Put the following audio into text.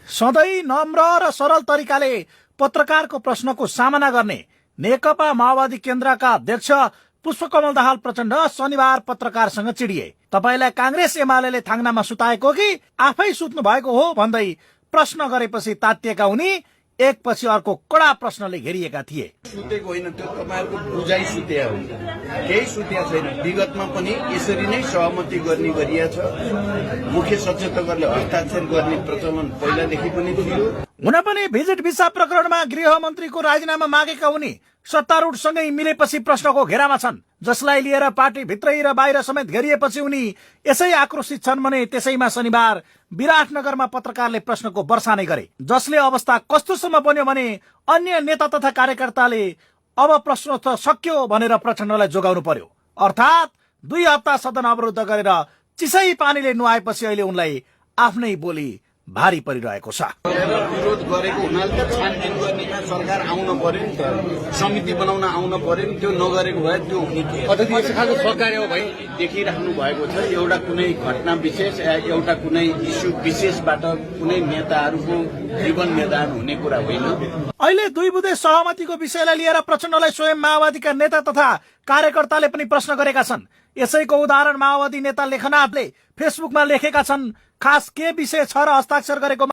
सधैँ नम्र र सरल तरिकाले पत्रकारको प्रश्नको सामना गर्ने नेकपा माओवादी केन्द्रका अध्यक्ष पुष्पकमल दाहाल प्रचण्ड शनिबार पत्रकारसँग चिडिए। तपाईलाई कांग्रेस एमाले थाङ्नामा सुताएको कि आफै सुत्नु भएको हो भन्दै प्रश्न गरेपछि तातिएका उनी एकपछि अर्को कडा प्रश्नले घेरिएका थिए। सुतेको होइन, त्यो तपाईहरुको बुझाइ सुत्या हो, केही सुत्या छैन। विगतमा पनि यसरी नै सहमति गर्ने गरिएको छ। मुख्य सचेतकहरूले हस्ताक्षर गर्ने प्रचलन पहिलादेखि पनि थियो। हुन पनि भिजिट भिसा प्रकरणमा गृहमन्त्रीको राजीनामा मागेका उनी सत्तारूढसँगै मिलेपछि प्रश्नको घेरामा छन्, जसलाई लिएर पार्टी भित्रै र बाहिर समेत घेरिएपछि उनी यसै आक्रोशित छन् भने त्यसैमा शनिबार विराटनगरमा पत्रकारले प्रश्नको वर्षा नै गरे, जसले अवस्था कस्तोसम्म बन्यो भने अन्य नेता तथा कार्यकर्ताले अब प्रश्नोत्तर सक्यो भनेर प्रचण्डलाई जोगाउनु पर्यो। अर्थात् 2 हप्ता सदन अवरुद्ध गरेर चिसै पानीले नुहाएपछि अहिले उनलाई आफ्नै बोली भारी परिरहेको छ। विरोध गरेको हुनाले त छानबिन गर्ने सरकार आउन पर्यो नि त, समिति बनाउन आउन पर्यो नि। त्यो नगरेको भए त्यो हुने के? अझै यस्तो खालको सरकार हो भाइ देखिराख्नु भएको छ। एउटा कुनै घटना विशेष, एउटा कुनै इस्यु विशेषबाट कुनै नेताहरूको जीवन निर्धारण हुने कुरा होइन। अहिले 2 बुँदे सहमतिको विषयलाई लिएर प्रचण्डलाई स्वयं माओवादीका नेता तथा कार्यकर्ताले पनि प्रश्न गरेका छन्। यसैको उदाहरण माओवादी नेता लेखनाथले फेसबुकमा लेखेका छन्। खास के विषय छ र हस्ताक्षर गरेको